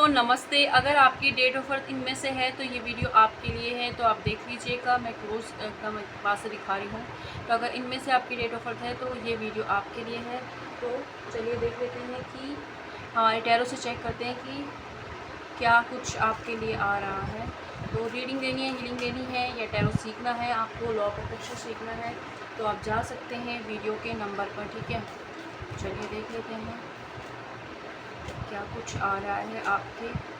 नमस्ते। अगर आपकी डेट ऑफ बर्थ इनमें से है तो ये वीडियो आपके लिए है, तो आप देख लीजिएगा। मैं क्लोज एकदम पास से दिखा रही हूँ। तो अगर इनमें से आपकी डेट ऑफ बर्थ है तो ये वीडियो आपके लिए है। तो चलिए देख लेते हैं कि हमारे टैरो से चेक करते हैं कि क्या कुछ आपके लिए आ रहा है। तो रीडिंग देनी है, हीलिंग देनी है या टैरो सीखना है, आपको लॉ ऑफ अट्रैक्शन सीखना है, तो आप जा सकते हैं वीडियो के नंबर पर। ठीक है, चलिए देख लेते हैं क्या कुछ आ रहा है आपके।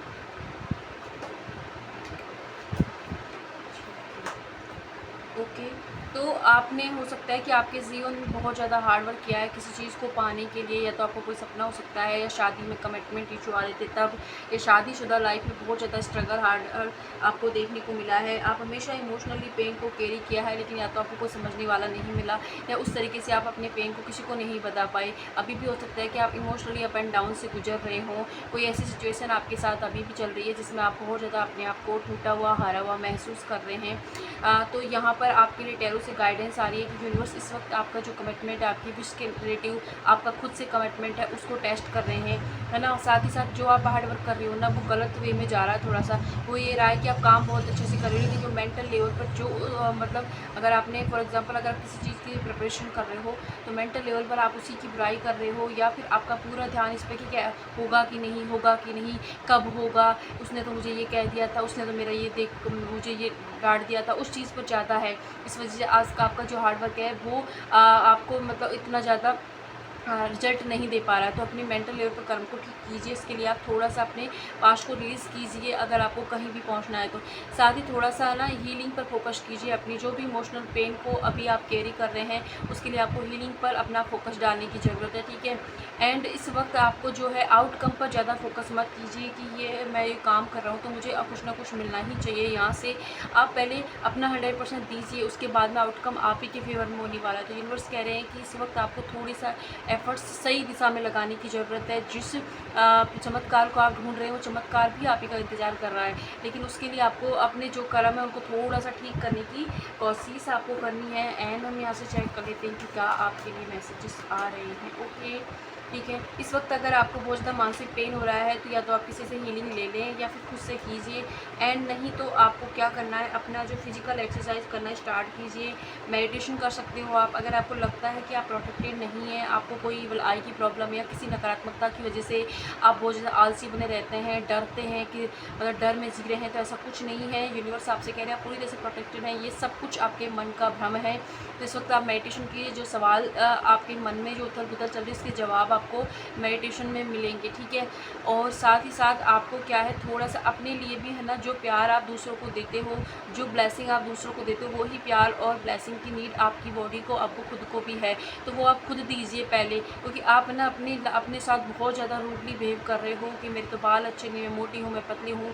ओके, तो आपने हो सकता है कि आपके जीवन में बहुत ज़्यादा हार्ड वर्क किया है किसी चीज़ को पाने के लिए, या तो आपको कोई सपना हो सकता है, या शादी में कमिटमेंट इशू आ रहे थे तब, या शादीशुदा लाइफ में बहुत ज़्यादा स्ट्रगल हार्ड आपको देखने को मिला है। आप हमेशा इमोशनली पेन को कैरी किया है, लेकिन या तो आपको कोई समझने वाला नहीं मिला, या उस तरीके से आप अपने पेन को किसी को नहीं बता पाए। अभी भी हो सकता है कि आप इमोशनली अप एंड डाउन से गुजर रहे हों, कोई ऐसी सिचुएशन आपके साथ अभी भी चल रही है जिसमें आप बहुत ज़्यादा अपने आप को टूटा हुआ, हारा हुआ महसूस कर रहे हैं। तो यहाँ पर आपके लिए टैरो से गाइडेंस आ रही है कि यूनिवर्स इस वक्त आपका जो कमिटमेंट है, आपकी विश के रिलेटिव आपका खुद से कमिटमेंट है, उसको टेस्ट कर रहे हैं, है ना। साथ ही साथ जो आप हार्ड वर्क कर रहे हो ना, वो गलत वे में जा रहा है थोड़ा सा। वो ये रहा है कि आप काम बहुत अच्छे से कर रहे हो, लेकिन जो मेंटल लेवल पर जो मतलब अगर आपने फॉर एग्जांपल अगर आप किसी चीज़ की प्रिपरेशन कर रहे हो तो मेंटल लेवल पर आप उसी की बुराई कर रहे हो, या फिर आपका पूरा ध्यान इस पर कि क्या होगा कि नहीं, होगा कि नहीं, कब होगा, उसने तो मुझे ये कह दिया था, उसने तो मेरा ये देख मुझे ये डांट दिया था, उस चीज़ पर ज़्यादा है। इस वजह से आज का आपका जो हार्ड वर्क है वो आपको मतलब इतना ज़्यादा रिजल्ट नहीं दे पा रहा है। तो अपनी मेंटल लेवल पर कर्म को ठीक कीजिए। इसके लिए आप थोड़ा सा अपने पास्ट को रिलीज़ कीजिए अगर आपको कहीं भी पहुंचना है तो। साथ ही थोड़ा सा ना हीलिंग पर फोकस कीजिए। अपनी जो भी इमोशनल पेन को अभी आप कैरी कर रहे हैं उसके लिए आपको हीलिंग पर अपना फोकस डालने की ज़रूरत है। ठीक है, एंड इस वक्त आपको जो है आउटकम पर ज़्यादा फोकस मत कीजिए कि ये मैं ये काम कर रहा हूँ तो मुझे कुछ ना कुछ मिलना ही चाहिए यहाँ से। आप पहले अपना 100% दीजिए, उसके बाद में आउटकम आप ही के फेवर में होने वाला है। तो यूनिवर्स कह रहे हैं कि इस वक्त आपको थोड़ी सा एफर्ट्स सही दिशा में लगाने की ज़रूरत है। जिस चमत्कार को आप ढूंढ रहे हो, चमत्कार भी आप ही का इंतज़ार कर रहा है, लेकिन उसके लिए आपको अपने जो कर्म है उनको थोड़ा सा ठीक करने की कोशिश आपको करनी है। एंड हम यहाँ से चेक कर लेते हैं कि क्या आपके लिए मैसेजेस आ रहे हैं। ओके, ठीक है। इस वक्त अगर आपको बहुत ज़्यादा मानसिक पेन हो रहा है तो या तो आप किसी से हीलिंग ले लें या फिर खुद से कीजिए, एंड नहीं तो आपको क्या करना है, अपना जो फिजिकल एक्सरसाइज करना स्टार्ट कीजिए। मेडिटेशन कर सकते हो आप। अगर आपको लगता है कि आप प्रोटेक्टेड नहीं हैं, आपको कोई इविल आई की प्रॉब्लम या किसी नकारात्मकता की वजह से आप बहुत ज़्यादा आलसी बने रहते हैं, डरते हैं कि मतलब डर में जी रहे हैं, तो ऐसा कुछ नहीं है। यूनिवर्स आपसे कह रहे हैं पूरी तरह से प्रोटेक्टेड है। ये सब कुछ आपके मन का भ्रम है। तो इस वक्त आप मेडिटेशन कीजिए। जो सवाल आपके मन में जो उथल पुथल चल रही है इसके जवाब आपको मेडिटेशन में मिलेंगे। ठीक है, और साथ ही साथ आपको क्या है, थोड़ा सा अपने लिए भी है ना, जो प्यार आप दूसरों को देते हो, जो ब्लेसिंग आप दूसरों को देते हो, वही प्यार और ब्लेसिंग की नीड आपकी बॉडी को, आपको खुद को भी है। तो वो आप खुद दीजिए पहले, क्योंकि आप ना अपने साथ बहुत ज़्यादा रूडली बिहेव कर रहे हो कि मेरे तो बाल अच्छे नहीं, मैं मोटी हूँ, मैं पतली हूँ,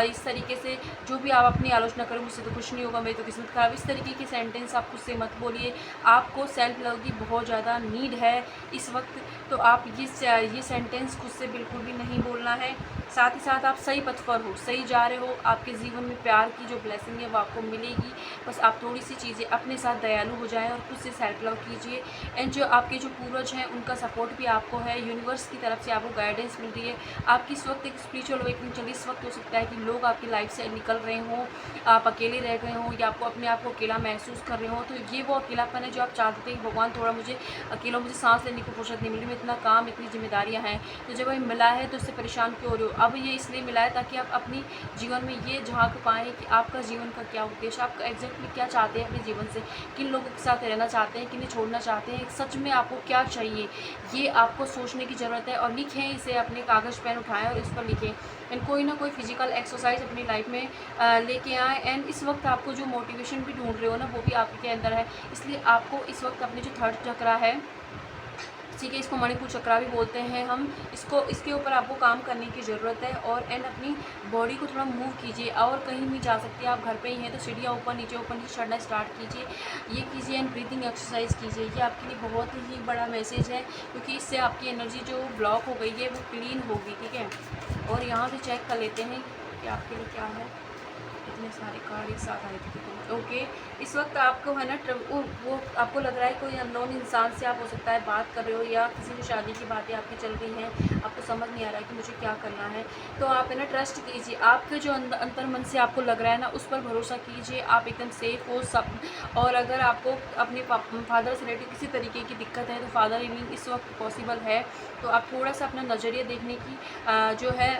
इस तरीके से जो भी आप अपनी आलोचना करो, मुझसे तो कुछ नहीं होगा, मेरी तो किस्मत खराब, इस तरीके के सेंटेंस आप खुद से मत बोलिए। आपको सेल्फ लव की बहुत ज़्यादा नीड है इस वक्त, तो आप ये सेंटेंस खुद से बिल्कुल भी नहीं बोलना है। साथ ही साथ आप सही पथ पर हो, सही जा रहे हो, आपके जीवन में प्यार की जो ब्लेसिंग है वो आपको मिलेगी। बस आप थोड़ी सी चीज़ें अपने साथ दयालु हो जाएं और खुद से सेल्फ लव कीजिए। एंड जो आपके जो पूर्वज हैं उनका सपोर्ट भी आपको है, यूनिवर्स की तरफ से आपको गाइडेंस मिल रही है। आपकी इस वक्त एक स्पिरिचुअल अवेकनिंग चल रही है। इस वक्त हो सकता है कि लोग आपकी लाइफ से निकल रहे हों, आप अकेले रह गए हों, या आपको अपने आप को अकेला महसूस कर रहे हो। तो ये वो अकेलापन है जो आप चाहते थे, भगवान थोड़ा मुझे अकेला, मुझे सांस लेने को फुर्सत नहीं मिल रही, मैं इतना काम, इतनी जिम्मेदारियां हैं, तो जब ये मिला है तो इससे परेशान क्यों हो रहे हो। अब ये इसलिए मिला है ताकि आप अपनी जीवन में ये झांक पाएँ कि आपका जीवन का क्या उद्देश्य, आप एग्जैक्टली क्या चाहते हैं अपने जीवन से, किन लोगों के साथ रहना चाहते हैं, किन्हें छोड़ना चाहते हैं, सच में आपको क्या चाहिए, ये आपको सोचने की ज़रूरत है। और लिखें इसे, अपने कागज़ पेन उठाएँ और इस पर लिखें। एंड कोई ना कोई फिजिकल एक्सरसाइज अपनी लाइफ में लेके आएँ। एंड इस वक्त आपको जो मोटिवेशन भी ढूंढ रहे हो ना, वो भी आपके अंदर है। इसलिए आपको इस वक्त अपने जो थर्ड चक्रा है, ठीक है, इसको मणिपुर चक्रा भी बोलते हैं हम, इसके ऊपर आपको काम करने की ज़रूरत है। और एंड अपनी बॉडी को थोड़ा मूव कीजिए, और कहीं भी जा सकते हैं, आप घर पे ही हैं तो सीढ़ियाँ ऊपर नीचे चढ़ना स्टार्ट कीजिए, ये कीजिए। एंड ब्रीदिंग एक्सरसाइज कीजिए। ये आपके लिए बहुत ही बड़ा मैसेज है, क्योंकि इससे आपकी एनर्जी जो ब्लॉक हो गई है वो क्लीन होगी। ठीक है, और यहाँ से चेक कर लेते हैं कि आपके लिए क्या है। इतने सारे कार्ड एक साथ आए थे। ओके, इस वक्त आपको है ना वो आपको लग रहा है कोई अननोन इंसान से आप हो सकता है बात कर रहे हो, या किसी भी शादी की बातें आपकी चल रही हैं, आपको समझ नहीं आ रहा है कि मुझे क्या करना है। तो आप है ना ट्रस्ट कीजिए, आपके जो अंतर मन से आपको लग रहा है ना उस पर भरोसा कीजिए, आप एकदम सेफ हो सब। और अगर आपको अपने फादर से रिलेटेड किसी तरीके की दिक्कत है तो फादर हीलिंग इस वक्त पॉसिबल है। तो आप थोड़ा सा अपना नज़रिया देखने की जो है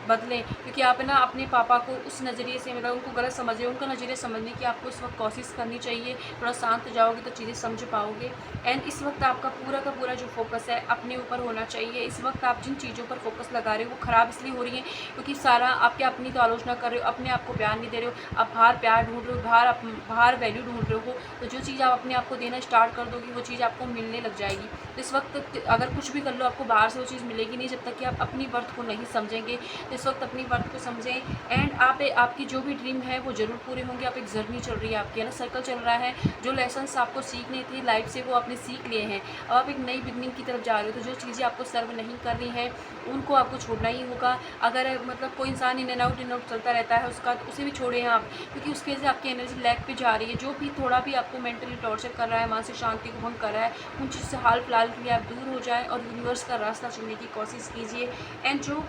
बदलें, क्योंकि आप है ना अपने पापा को उस नज़रिए से मतलब उनको गलत समझ रहे हो, उनका नज़रिया समझने की आपको इस वक्त कोशिश करनी चाहिए। थोड़ा शांत जाओगे तो चीज़ें समझ पाओगे। एंड इस वक्त आपका पूरा का पूरा जो फोकस है अपने ऊपर होना चाहिए। इस वक्त आप जिन चीज़ों पर फोकस लगा रहे हो वो ख़राब इसलिए हो रही है क्योंकि सारा आपके अपनी तो आलोचना कर रहे हो, अपने आप को प्यार नहीं दे रहे हो, आप बाहर प्यार ढूंढ रहे हो, बाहर वैल्यू ढूंढ रहे हो। तो जो चीज़ आप अपने आप को देना स्टार्ट कर दोगे वो चीज़ आपको मिलने लग जाएगी। तो इस वक्त अगर कुछ भी कर लो आपको बाहर से वो चीज़ मिलेगी नहीं जब तक कि आप अपनी वर्थ को नहीं समझेंगे। तो इस वक्त अपनी वर्थ को समझें। एंड आपकी जो भी ड्रीम है वो ज़रूर पूरे होंगे। आप एक जर्नी चल रही है आपकी, है ना, सर्कल चल रहा है। जो लेसन्स आपको सीखने थे लाइफ से वो आपने सीख लिए हैं। अब आप एक नई बिगनिंग की तरफ जा रहे हो, तो जो चीज़ें आपको सर्व नहीं कर रही हैं उनको आपको छोड़ना ही होगा। अगर मतलब कोई इंसान इन एंड आउट चलता रहता है उसका, तो उसे भी छोड़ें आप, क्योंकि उसकी वजह से आपकी एनर्जी लैग पे जा रही है। जो भी थोड़ा भी आपको मेंटली टॉर्चर कर रहा है, मानसिक शांति को भंग कर रहा है, उन चीज़ से हाल फिलहाल के लिए आप दूर हो जाएं और यूनिवर्स का रास्ता चुनने की कोशिश कीजिए। एंड जो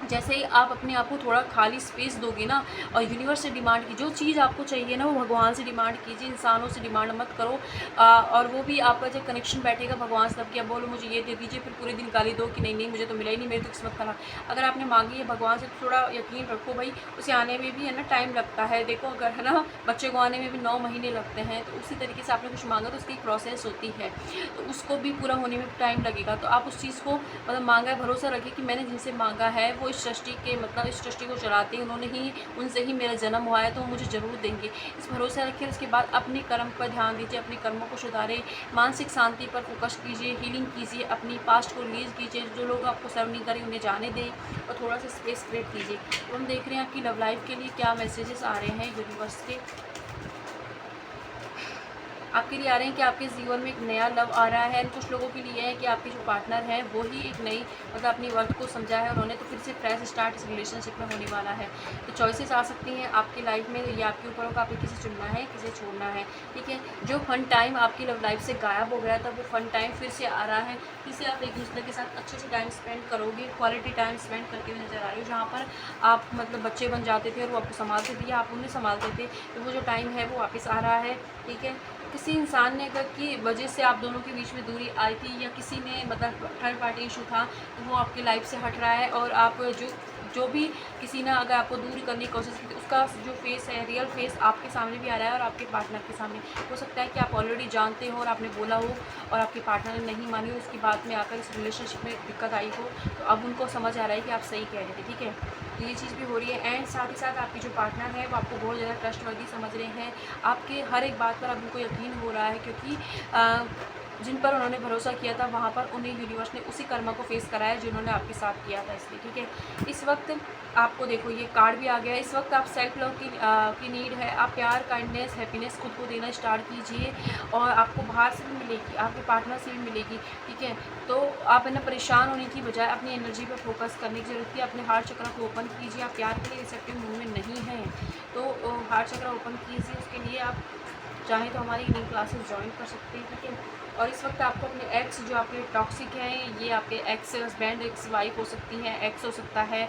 जैसे ही आप अपने आप को थोड़ा खाली स्पेस दोगे ना और यूनिवर्स से डिमांड की जो चीज़ आपको चाहिए ना वो भगवान से डिमांड कीजिए, इंसानों से डिमांड मत करो। और वो भी आपका जब कनेक्शन बैठेगा भगवान से, तब कि आप बोलो मुझे ये दे दीजिए, फिर पूरे दिन गाली दो कि नहीं नहीं मुझे तो मिला ही नहीं, मेरी तो किस्मत खराब। अगर आपने मांगी है भगवान से तो थोड़ा यकीन रखो भाई, उसे आने में भी है ना टाइम लगता है। देखो अगर है ना बच्चे को आने में भी 9 महीने लगते हैं, तो उसी तरीके से आपने कुछ मांगा तो उसकी एक प्रोसेस होती है, तो उसको भी पूरा होने में टाइम लगेगा। तो आप उस चीज़ को मतलब मांगा है, भरोसा रखिए कि मैंने जिनसे मांगा है वो इस सृष्टि के मतलब इस सृष्टि को चलाते हैं, उन्होंने ही उनसे ही मेरा जन्म हुआ है, तो वो मुझे ज़रूर देंगे। इस भरोसा रखिए। उसके बाद अपने कर्म पर ध्यान दीजिए, अपने कर्मों को सुधारें, मानसिक शांति पर फोकस कीजिए, हीलिंग कीजिए, अपनी पास्ट को रिलीज़ कीजिए, जो लोग आपको सर्व नहीं करें उन्हें जाने दें और थोड़ा सा स्पेस क्रिएट कीजिए। तो हम देख रहे हैं आपकी लव लाइफ के लिए क्या मैसेजेस आ रहे हैं यूनिवर्स के। आपके लिए आ रहे हैं कि आपके जीवन में एक नया लव आ रहा है। कुछ लोगों के लिए है कि आपके जो पार्टनर हैं वो ही एक नई मतलब अपनी वर्थ को समझा है उन्होंने, तो फिर से फ्रेश स्टार्ट इस रिलेशनशिप में होने वाला है। तो चॉइसेस आ सकती हैं आपकी लाइफ में, ये आपके ऊपर होगा आपको किसे चुनना है किसे छोड़ना है। ठीक है, जो फन टाइम आपकी लव लाइफ से गायब हो गया था वो फन टाइम फिर से आ रहा है। फिर से आप एक दूसरे के साथ अच्छे से टाइम स्पेंड करोगे, क्वालिटी टाइम स्पेंड करके हुए नजर आ रही हो। जहाँ पर आप मतलब बच्चे बन जाते थे और वो आपको संभालते थे या आप उन्हें संभालते थे, तो वो जो टाइम है वो वापस आ रहा है। ठीक है, किसी इंसान ने अगर की वजह से आप दोनों के बीच में दूरी आई थी या किसी ने मतलब थर्ड पार्टी इशू था, तो वो आपकी लाइफ से हट रहा है। और आप जो भी किसी ने अगर आपको दूर करने की कोशिश की, तो उसका जो फेस है रियल फेस आपके सामने भी आ रहा है और आपके पार्टनर के सामने। हो सकता है कि आप ऑलरेडी जानते हो और आपने बोला हो और आपके पार्टनर ने नहीं मानी हो, उसकी बात में आकर इस रिलेशनशिप में दिक्कत आई हो, तो अब उनको समझ आ रहा है कि आप सही कह रहे थे। ठीक है, तो ये चीज़ भी हो रही है। एंड साथ ही साथ आपकी जो पार्टनर है वो आपको बहुत ज़्यादा ट्रस्टवर्दी समझ रहे हैं, आपके हर एक बात पर अब उनको यकीन हो रहा है, क्योंकि जिन पर उन्होंने भरोसा किया था वहाँ पर उन्हें यूनिवर्स ने उसी कर्म को फेस कराया जिन्होंने आपके साथ किया था, इसलिए। ठीक है, इस वक्त आपको देखो ये कार्ड भी आ गया है। इस वक्त आप सेल्फ लव की नीड है, आप प्यार काइंडनेस हैप्पीनेस खुद को देना स्टार्ट कीजिए और आपको बाहर से भी मिलेगी, आपके पार्टनर से भी मिलेगी। ठीक है, तो आप है ना परेशान होने की बजाय अपनी एनर्जी पर फोकस करने की जरूरत है। अपने हार्ट चक्र को ओपन कीजिए, आप प्यार के लिए रिसेप्टिव मूड में नहीं हैं तो हार्ट चक्र ओपन कीजिए। उसके लिए आप चाहें तो हमारी इवनिंग क्लासेस ज्वाइन कर सकते हैं। ठीक है, और इस वक्त आपको अपने एक्स जो आपके टॉक्सिक हैं, ये आपके एक्स हस्बैंड एक्स वाइफ हो सकती हैं, एक्स हो सकता है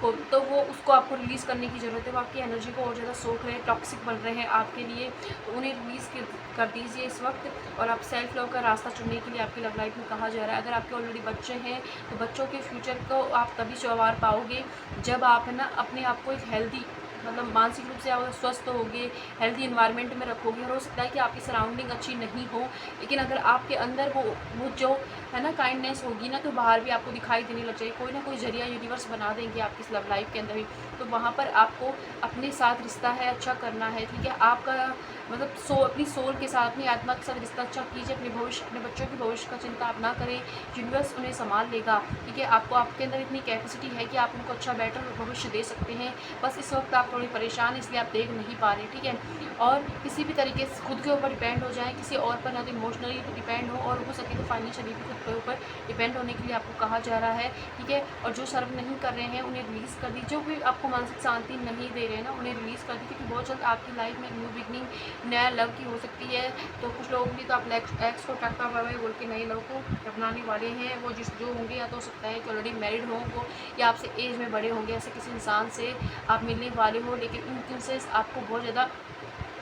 तो वो उसको आपको रिलीज़ करने की ज़रूरत है। वो आपकी एनर्जी को और ज़्यादा सोख रहे हैं, टॉक्सिक बन रहे हैं आपके लिए, तो उन्हें रिलीज़ कर दीजिए इस वक्त। और आप सेल्फ लव का रास्ता चुनने के लिए आपकी लव लाइफ में कहा जा रहा है। अगर आपके ऑलरेडी बच्चे हैं तो बच्चों के फ्यूचर को आप तभी संवार पाओगे जब आप है ना अपने आप को एक हेल्दी मतलब मानसिक रूप से आप स्वस्थ होगे, हेल्दी इन्वायरमेंट में रखोगे। और हो सकता है कि आपकी सराउंडिंग अच्छी नहीं हो, लेकिन अगर आपके अंदर वो जो है ना काइंडनेस होगी ना, तो बाहर भी आपको दिखाई देने लग जाएगी। कोई ना कोई जरिया यूनिवर्स बना देंगे आपकी इस लव लाइफ के अंदर भी, तो वहाँ पर आपको अपने साथ रिश्ता है अच्छा करना है। ठीक है, आपका मतलब अपनी सोल के साथ अपनी आत्मा के साथ रिश्ता अच्छा कीजिए। अपने भविष्य अपने बच्चों के भविष्य का चिंता आप ना करें, यूनिवर्स उन्हें संभाल लेगा। ठीक है, आपको आपके अंदर इतनी कैपेसिटी है कि आप उनको अच्छा बेटर भविष्य दे सकते हैं। बस इस वक्त आप आप थोड़ी परेशान हैं, इसलिए आप देख नहीं पा रहे, ठीक है। और किसी भी तरीके से खुद के ऊपर डिपेंड हो जाएँ, किसी और पर ना तो इमोशनली डिपेंड हो और हो सके तो फाइनेंशियली भी खुद के ऊपर डिपेंड होने के लिए आपको कहा जा रहा है, ठीक है। और जो सर्व नहीं कर रहे हैं उन्हें रिलीज़ कर दी, जो भी आपको मानसिक शांति नहीं दे रहे हैं ना उन्हें रिलीज़ कर दी, क्योंकि बहुत जल्द आपकी लाइफ में न्यू बिगनिंग, नया लव की हो सकती है। तो कुछ लोगों के लिए तो आप एक्स को टाटा बाय बाय बोल के नए लव को अपनाने वाले हैं। वो जो होंगे या तो हो सकता है कि ऑलरेडी मैरिड हों वो, या आपसे एज में बड़े होंगे, ऐसे किसी इंसान से आप मिलने वाले हो, लेकिन उनसे आपको बहुत ज़्यादा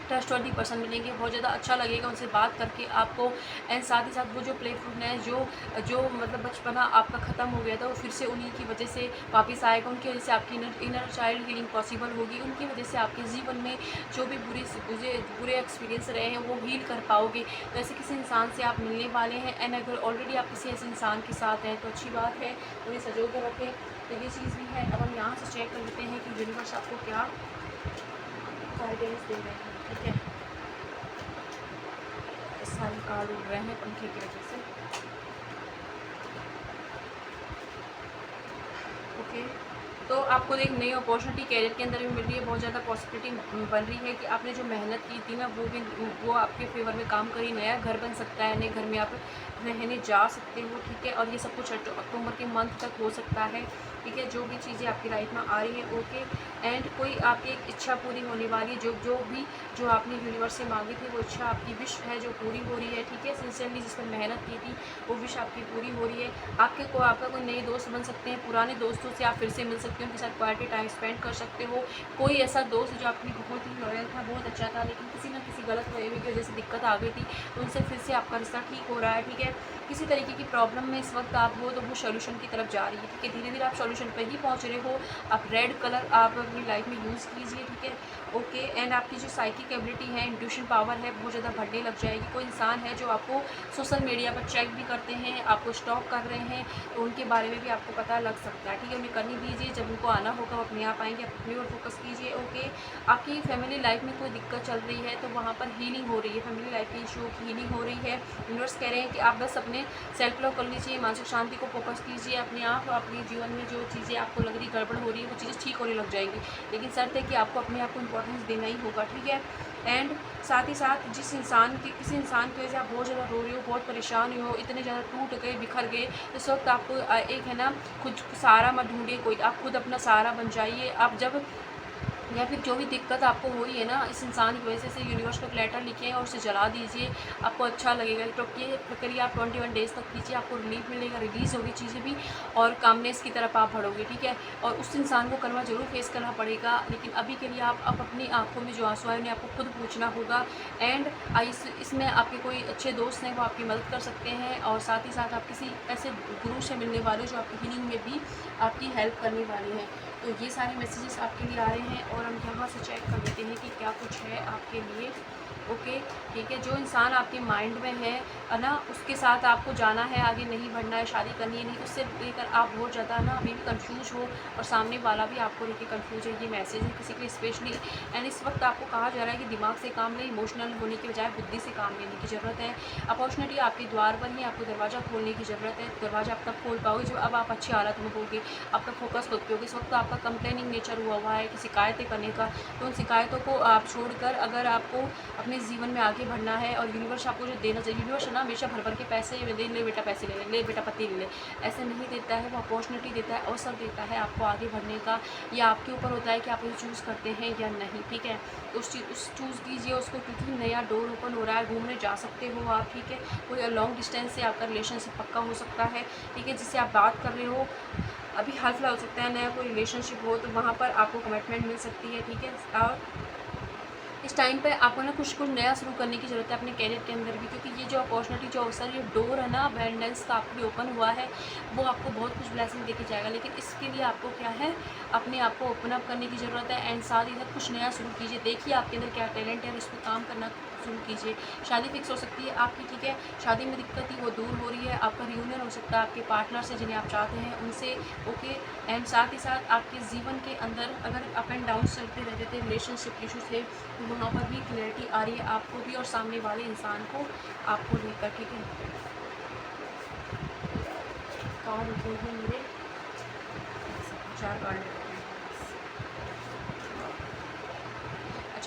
ट्रस्टवर्दी पर्सन मिलेंगे, बहुत ज़्यादा अच्छा लगेगा उनसे बात करके आपको। एंड साथ ही साथ वो जो प्लेफुलनेस जो जो मतलब बचपना आपका ख़त्म हो गया था, वो फिर से उन्हीं की वजह से वापस आएगा। उनकी वजह से आपकी इनर चाइल्ड हीलिंग पॉसिबल होगी। उनकी वजह से आपके जीवन में जो भी बुरे एक्सपीरियंस रहे हैं वो हील कर पाओगे। तो ऐसे किसी इंसान से आप मिलने वाले हैं। एंड अगर ऑलरेडी आप किसी ऐसे इंसान के साथ हैं तो अच्छी बात है, उन्हें सजो कर रखें। तो ये चीज़ भी है। अब हम यहाँ से चेक कर लेते हैं कि यूनिवर्स आपको क्या गाइडेंस दे रहे हैं, ठीक है। इस सारे कार्ड उड़ रहे हैं पंखे की वजह से, ओके। तो आपको एक नई अपॉर्चुनिटी कैरियर के अंदर भी मिल रही है, बहुत ज़्यादा पॉसिबिलिटी बन रही है कि आपने जो मेहनत की थी ना वो आपके फेवर में काम करी। नया घर बन सकता है, नए घर में आप रहने जा सकते हो, ठीक है। और ये सब कुछ अक्टूबर के मंथ तक हो सकता है, ठीक है। जो भी चीज़ें आपकी लाइफ में आ रही है, ओके। एंड कोई आपकी एक इच्छा पूरी होने वाली है, जो आपने यूनिवर्स से मांगी थी वो इच्छा आपकी विश है जो पूरी हो रही है, ठीक है। सिंसियरली जिस पर मेहनत की थी वो विश आपकी पूरी हो रही है। आपका कोई नए दोस्त बन सकते हैं, पुराने दोस्तों से आप फिर से मिल सकते हो, उनके साथ क्वालिटी टाइम स्पेंड कर सकते हो। कोई ऐसा दोस्त जो आपकी बहुत ही लॉयल था, बहुत अच्छा था, लेकिन किसी न किसी गलत फहमी की वजह से दिक्कत आ गई थी, तो उनसे फिर से आपका रिश्ता ठीक हो रहा है, ठीक है। किसी तरीके की प्रॉब्लम में इस वक्त आप हो तो वो सोल्यूशन की तरफ जा रही है, ठीक है। धीरे धीरे आप सोल्यूशन पर ही पहुंच रहे हो। आप रेड कलर आप अपनी लाइफ में यूज़ कीजिए, ठीक है, ओके। एंड आपकी जो साइकिक एबिलिटी है, इंट्यूशन पावर है, बहुत ज़्यादा बढ़ने लग जाएगी। कोई इंसान है जो आपको सोशल मीडिया पर चेक भी करते हैं, आपको स्टॉक कर रहे हैं, तो उनके बारे में भी आपको पता लग सकता है, ठीक है। उन्हें करने दीजिए, जब उनको आना होगा वो अपने आप आएंगे। आप अपनी ओर फोकस कीजिए, ओके। आपकी फैमिली लाइफ में कोई दिक्कत चल रही है तो वहाँ पर हीलिंग हो रही है, फैमिली लाइफ के इशू की हीलिंग हो रही है। यूनिवर्स कह रहे हैं कि आप बस अपने सेल्फ लव कर लीजिए, मानसिक शांति को फोकस कीजिए अपने आप। अपने जीवन में जो चीज़ें आपको लग रही गड़बड़ हो रही है वो चीज़ें ठीक होने लग जाएंगी, लेकिन शर्त है कि आपको अपने आप को इम्पोर्टेंस देना ही होगा, ठीक है। एंड साथ ही साथ किसी इंसान की वजह से आप बहुत ज़्यादा रो रहे हो, बहुत परेशान हो, इतने ज़्यादा टूट गए, बिखर गए, इस वक्त आपको एक है ना, खुद सहारा मत ढूंढिए कोई, आप खुद अपना सहारा बन जाइए। आप जब या फिर जो भी दिक्कत आपको हो रही है ना इस इंसान की वजह से यूनिवर्स को एक लेटर लिखें और उसे जला दीजिए, आपको अच्छा लगेगा। तो ये प्रक्रिया आप 21 डेज़ तक कीजिए, आपको रिलीफ मिलेगा, रिलीज़ होगी चीज़ें भी, और कामनेस की तरफ आप बढ़ोगे, ठीक है। और उस इंसान को कलमा ज़रूर फेस करना पड़ेगा, लेकिन अभी के लिए आप अपनी आँखों में जो आंसू आए उन्हें आपको खुद पूछना होगा। एंड इसमें आपके कोई अच्छे दोस्त हैं वो आपकी मदद कर सकते हैं, और साथ ही साथ आप किसी ऐसे गुरु से मिलने वाले जो आपकी हीलिंग में भी आपकी हेल्प करने वाले हैं। तो ये सारे मैसेजेस आपके लिए आ रहे हैं, और हम यहाँ से चेक कर लेते हैं कि क्या कुछ है आपके लिए, ओके, ठीक है। जो इंसान आपके माइंड में है ना, उसके साथ आपको जाना है, आगे नहीं बढ़ना है, शादी करनी है नहीं, उससे लेकर आप बहुत ज़्यादा ना अभी भी कंफ्यूज हो, और सामने वाला भी आपको लेकर कंफ्यूज है। ये मैसेज है किसी के लिए स्पेशली। एंड इस वक्त आपको कहा जा रहा है कि दिमाग से काम लें, इमोशनल होने के बजाय बुद्धि से काम लेने की ज़रूरत है। अपॉर्चुनिटी आपके द्वार पर ही, आपको दरवाज़ा खोलने की ज़रूरत है। दरवाज़ा आप तब खोल पाओगे जब अब आप अच्छी हालत में होगे, आपका फोकस खुद पे होगा। इस वक्त आपका कंप्लेनिंग नेचर हुआ है कि शिकायतें करने का, तो उन शिकायतों को आप छोड़कर अगर आपको अपने जीवन में आगे बढ़ना है, और यूनिवर्स आपको जो देना चाहिए, यूनिवर्स है ना हमेशा भर भर के पैसे ले बेटा पैसे ले बेटा पति ले, ऐसे नहीं देता है। वो अपॉर्चुनिटी देता है, अवसर देता है आपको आगे बढ़ने का। या आपके ऊपर होता है कि आप उसे चूज़ करते हैं या नहीं, ठीक है। तो उस चूज़ कीजिए उसको, क्योंकि नया डोर ओपन हो रहा है, घूमने जा सकते हो आप, ठीक है। कोई लॉन्ग डिस्टेंस से आपका रिलेशनशिप पक्का हो सकता है, ठीक है, जिससे आप बात कर रहे हो अभी हाल फिलहाल हो सकता है नया कोई रिलेशनशिप हो, तो वहाँ पर आपको कमिटमेंट मिल सकती है, ठीक है। और इस टाइम पे आपको ना कुछ नया शुरू करने की ज़रूरत है अपने कैरियर के अंदर भी, क्योंकि ये जो अपॉर्चुनिटी, जो अवसर, ये डोर है ना अबेंडेंस का आपके लिए ओपन हुआ है, वो आपको बहुत कुछ ब्लेसिंग देके जाएगा। लेकिन इसके लिए आपको क्या है, अपने आप को ओपन अप करने की ज़रूरत है। एंड साथ ही साथ कुछ नया शुरू कीजिए, देखिए आपके अंदर क्या टैलेंट है और इस पर काम करना शुरू कीजिए। शादी फिक्स हो सकती है आपकी, ठीक है, शादी में दिक्कत थी वो दूर हो रही है, आपका रियूनियन हो सकता है आपके पार्टनर से जिन्हें आप चाहते हैं उनसे, ओके। एंड साथ ही साथ आपके जीवन के अंदर अगर अप एंड डाउन चलते रहते थे, रिलेशनशिप इशू थे, तो वहाँ पर भी क्लैरिटी आ रही है आपको भी और सामने वाले इंसान को आपको लेकर, ठीक है। कार्ड उठे हैं मेरे 4 कार्ड।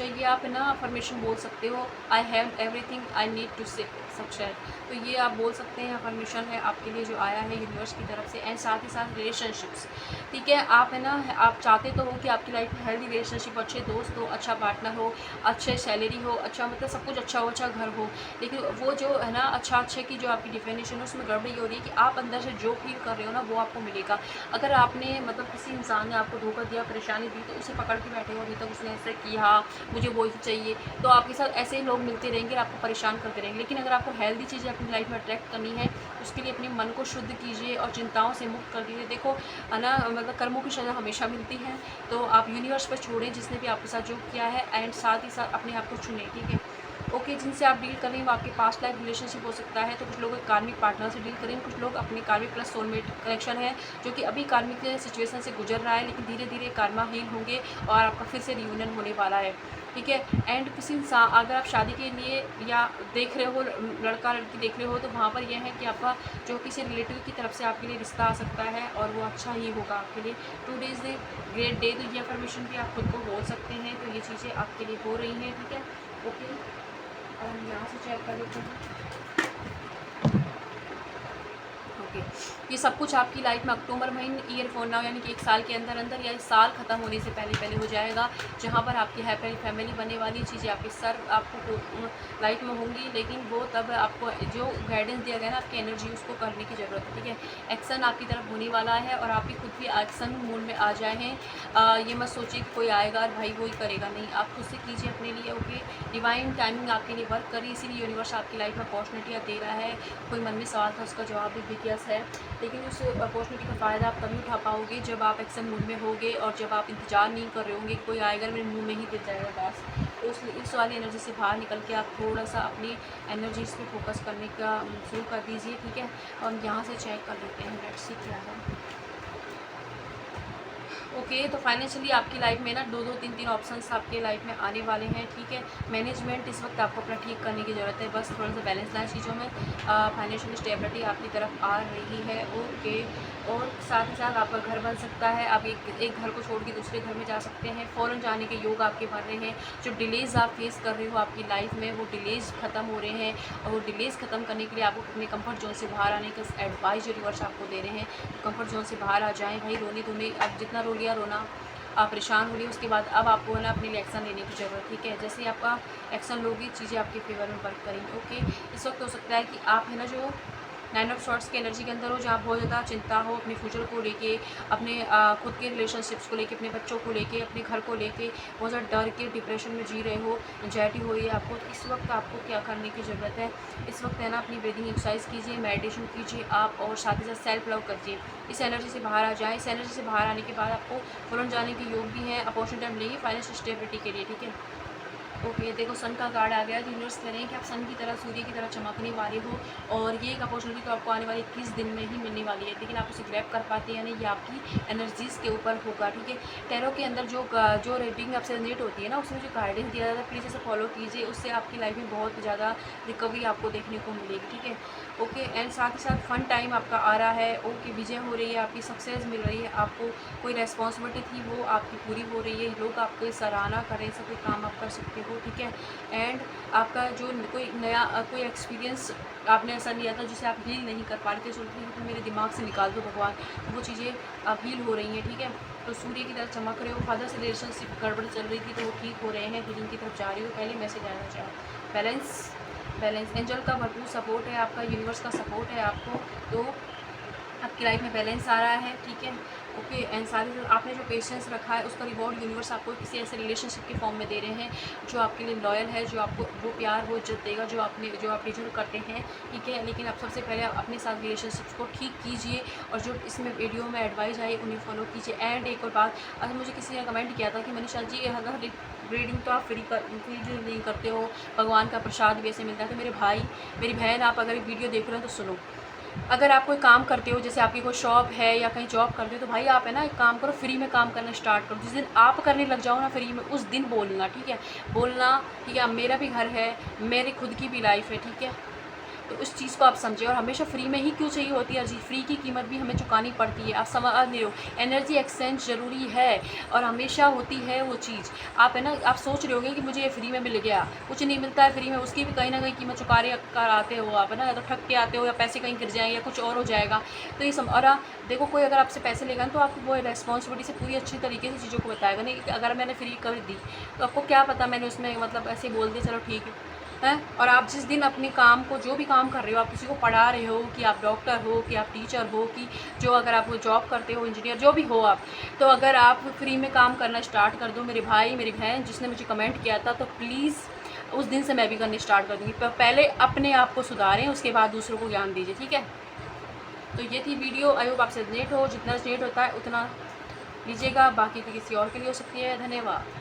चाहिए आप ना अफर्मेशन बोल सकते हो, I have everything I need to success. तो ये आप बोल सकते हैं, अफर्मेशन है आपके लिए जो आया है यूनिवर्स की तरफ से। एंड साथ ही साथ रिलेशनशिप्स, ठीक है, आप है ना, आप चाहते तो हो कि आपकी लाइफ में हेल्दी रिलेशनशिप, अच्छे दोस्त हो, अच्छा पार्टनर हो, अच्छे सैलरी हो, अच्छा मतलब सब कुछ अच्छा हो, अच्छा घर हो, लेकिन वो जो है ना अच्छा अच्छे की जो आपकी डिफिनेशन है उसमें गड़बड़ी हो रही है कि आप अंदर से जो फील कर रहे हो ना वो आपको मिलेगा। अगर आपने मतलब किसी इंसान ने आपको धोखा दिया, परेशानी दी, तो उसे पकड़ के बैठे हो, अभी तक उसने ऐसे किया, मुझे वो ही चाहिए, तो आपके साथ ऐसे ही लोग मिलते रहेंगे और आपको परेशान करते रहेंगे। लेकिन अगर आपको हेल्दी चीज़ें अपनी लाइफ में अट्रैक्ट करनी है, उसके लिए अपने मन को शुद्ध कीजिए और चिंताओं से मुक्त कर दीजिए। देखो है ना, मतलब कर्मों की सज़ा हमेशा मिलती है, तो आप यूनिवर्स पर छोड़ें जिसने भी आपके साथ जो किया है, एंड साथ ही साथ अपने आप को चुनें, ठीक है। ओके, जिनसे आप डील कर रहे हैं वो आपके पास्ट लाइफ रिलेशनशिप हो सकता है, तो कुछ लोग कार्मिक पार्टनर से डील करें, कुछ लोग अपने कार्मिक प्लस सोलमेट कनेक्शन है जो कि अभी कार्मिक सिचुएशन से गुजर रहा है, लेकिन धीरे धीरे कार्मा हील होंगे और आपका फिर से रियूनियन होने वाला है, ठीक है। एंड किसी इंसान, अगर आप शादी के लिए या देख रहे हो, लड़का लड़की देख रहे हो, तो वहाँ पर यह है कि आपका जो किसी रिलेटिव की तरफ से आपके लिए रिश्ता आ सकता है और वो अच्छा ही होगा आपके लिए। Today is the great day, तो ये अफर्मेशन भी आप खुद को बोल सकते हैं, तो ये चीज़ें आपके लिए हो रही हैं, ठीक है। ओके, और हम यहाँ से चेक कर लेते हैं। ओके, ये सब कुछ आपकी लाइफ में अक्टूबर महीने ईयर फोन नाउ यानी कि 1 साल के अंदर अंदर या इस साल ख़त्म होने से पहले पहले हो जाएगा, जहाँ पर आपकी हैप्पी फैमिली बनने वाली चीज़ें आपके सर आपको लाइफ में होंगी, लेकिन वो तब आपको जो गाइडेंस दिया गया ना आपकी एनर्जी उसको करने की ज़रूरत है, ठीक है। एक्शन आपकी तरफ होने वाला है और आप भी खुद भी एक्शन मूड में आ जाए हैं। ये मत सोचिए कि कोई आएगा और भाई वो ही करेगा, नहीं, आप खुद से कीजिए अपने लिए। ओके, डिवाइन टाइमिंग आपके लिए वर्क करी, इसीलिए यूनिवर्स आपकी लाइफ में अपॉर्चुनिटियाँ दे रहा है। कोई मन में सवाल था उसका जवाब भी बिग यस है, लेकिन उस अपॉर्चुनिटी का फ़ायदा आप तभी उठा पाओगे जब आप एक्शन मूड में होगे और जब आप इंतज़ार नहीं कर रहे होंगे कोई आएगा मेरे मुंह में ही गिर जाएगा बस। तो इस वाली एनर्जी से बाहर निकल के आप थोड़ा सा अपनी एनर्जीज़ पे फोकस करने का शुरू कर दीजिए, ठीक है। और हम यहाँ से चेक कर लेते हैं, लेट्स सी क्या है। ओके, तो फाइनेंशियली आपकी लाइफ में ना 2-2 3-3 ऑप्शंस आपके लाइफ में आने वाले हैं, ठीक है। मैनेजमेंट इस वक्त आपको अपना ठीक करने की ज़रूरत है, बस थोड़ा सा बैलेंस लाए चीज़ों में। फाइनेंशियल स्टेबिलिटी आपकी तरफ आ रही है, ओके। और साथ ही साथ आपका घर बन सकता है, आप एक घर को छोड़ के दूसरे घर में जा सकते हैं, फ़ौरन जाने के योग आपके बन रहे हैं। जो डिलेज़ आप फेस कर रहे हो आपकी लाइफ में वो डिलेज़ ख़त्म हो रहे हैं, और वो डिलेज़ ख़त्म करने के लिए आपको अपने कंफर्ट जोन से बाहर आने का एडवाइस जो यूनिवर्स आपको दे रहे हैं। कंफर्ट जोन से बाहर आ जाएँ भाई, रोने धोने अब जितना रो लिया रोना, आप परेशान हो रही है उसके बाद अब आपको है ना अपने लिए एक्शन लेने की ज़रूरत, ठीक है। जैसे ही आपका एक्शन लोगी चीज़ें आपके फेवर में वर्क करेंगी, ओके। इस वक्त हो सकता है कि आप है ना जो 9 ऑफ शॉर्ट्स की एनर्जी के अंदर हो, जहाँ बहुत ज़्यादा चिंता हो अपने फ्यूचर को लेके, अपने खुद के रिलेशनशिप्स को लेके, अपने बच्चों को लेके, अपने घर को लेके बहुत ज़्यादा डर के डिप्रेशन में जी रहे हो, एंजाइटी हो रही है आपको, तो इस वक्त आपको क्या करने की ज़रूरत है। इस वक्त है ना अपनी ब्रीदिंग एक्सरसाइज कीजिए, मेडिटेशन कीजिए आप, और साथ ही साथ सेल्फ लव करिए। इस एनर्जी से बाहर आ जाए। इस एनर्जी से बाहर आने के बाद आपको फ़ौरन जाने के योग भी हैं, अपॉर्चुनिटी मिलेगी फाइनेंशियल स्टेबिलिटी के लिए, ठीक है। ओके, देखो सन का कार्ड आ गया, तो यूनिवर्स कह रहे हैं कि आप सन की तरह, सूर्य की तरह चमकने वाले हो, और ये एक अपॉर्चुनिटी तो आपको आने वाले 21 दिन में ही मिलने वाली है, लेकिन आप उसे ग्रैब कर पाते हैं या नहीं ये आपकी एनर्जीज़ के ऊपर होगा, ठीक है। टैरो के अंदर जो रीडिंग आपसे जनरेट होती है ना उसमें जो गाइडेंस दिया जाता है प्लीज़ इसे फॉलो कीजिए, उससे आपकी लाइफ में बहुत ज़्यादा रिकवरी आपको देखने को मिलेगी, ठीक है। ओके, एंड साथ ही साथ फन टाइम आपका आ रहा है, ओके, विजय हो रही है, आपकी सक्सेस मिल रही है, आपको कोई रेस्पॉन्सिबिलिटी थी वो आपकी पूरी हो रही है, लोग आपको सराहना करें, ऐसा कोई काम आप कर सकते हो, ठीक है। एंड आपका जो कोई नया कोई एक्सपीरियंस आपने ऐसा लिया था जिसे आप हील नहीं कर पा रहे थे, सोचते थे कि मेरे दिमाग से निकाल दो भगवान, तो वो चीज़ें अब हील हो रही हैं, ठीक है। तो सूर्य की तरफ चमक रहे हो, फादर से रिलेशनशिप गड़बड़ चल रही थी तो वो ठीक हो रहे हैं, हीलिंग की तरफ जा रही हो। पहले मैसेज आना चाहो बैलेंस, बैलेंस एंजल का भरपूर सपोर्ट है आपका, यूनिवर्स का सपोर्ट है आपको, तो आपकी लाइफ में बैलेंस आ रहा है, ठीक है। ओके, एंड सारी आपने जो पेशेंस रखा है उसका रिवॉर्ड यूनिवर्स आपको किसी ऐसे रिलेशनशिप के फॉर्म में दे रहे हैं जो आपके लिए लॉयल है, जो आपको वो प्यार वो इज्जत देगा जो आप डिजर्व करते हैं, ठीक है। लेकिन आप सबसे पहले आप अपने साथ रिलेशनशिप्स को ठीक कीजिए, और जो इसमें वीडियो में एडवाइस आई उन्हें फॉलो कीजिए। एंड एक और बात, आज मुझे किसी ने कमेंट किया था कि मनीषा जी अगर रीडिंग तो आप फ्री नहीं करते हो, भगवान का प्रसाद भी ऐसे मिलता है, तो मेरे भाई मेरी बहन आप अगर वीडियो देख रहे हो तो सुनो, अगर आप कोई काम करते हो, जैसे आपकी कोई शॉप है या कहीं जॉब करते हो, तो भाई आप है ना एक काम करो, फ्री में काम करना स्टार्ट करो। जिस दिन आप करने लग जाओ ना फ्री में, उस दिन बोलना, ठीक है, बोलना, ठीक है। अब मेरा भी घर है, मेरी खुद की भी लाइफ है, ठीक है, तो उस चीज़ को आप समझें। और हमेशा फ्री में ही क्यों चाहिए होती है हर चीज़, फ्री की कीमत भी हमें चुकानी पड़ती है, आप समझ नहीं हो। एनर्जी एक्सचेंज ज़रूरी है और हमेशा होती है वो चीज़। आप है ना, आप सोच रहे होंगे कि मुझे ये फ्री में मिल गया, कुछ नहीं मिलता है फ्री में, उसकी भी कहीं ना कहीं कीमत चुका रहे कर आते हो आप, है ना, या तो ठग के आते हो या पैसे कहीं गिर जाएँ या कुछ और हो जाएगा। तो ये और देखो, कोई अगर आपसे पैसे लेगा ना तो आपको वो रिस्पॉन्सिबिलिटी से पूरी अच्छी तरीके से चीज़ों को बताएगा। नहीं कि अगर मैंने फ्री कर दी तो आपको क्या पता मैंने उसमें मतलब ऐसे ही बोल दिया चलो ठीक है। और आप जिस दिन अपने काम को, जो भी काम कर रहे हो, आप किसी को पढ़ा रहे हो, कि आप डॉक्टर हो, कि आप टीचर हो, कि जो अगर आप जॉब करते हो, इंजीनियर जो भी हो आप, तो अगर आप फ्री में काम करना स्टार्ट कर दो, मेरे भाई मेरी बहन जिसने मुझे कमेंट किया था, तो प्लीज़ उस दिन से मैं भी करने स्टार्ट कर दूँगी। पहले अपने आप को सुधारें, उसके बाद दूसरों को ज्ञान दीजिए, ठीक है। तो ये थी वीडियो, आई होप आपसे रिलेट हो, जितना रिलेट होता है उतना लीजिएगा, बाकी तो किसी और के लिए हो सकती है। धन्यवाद।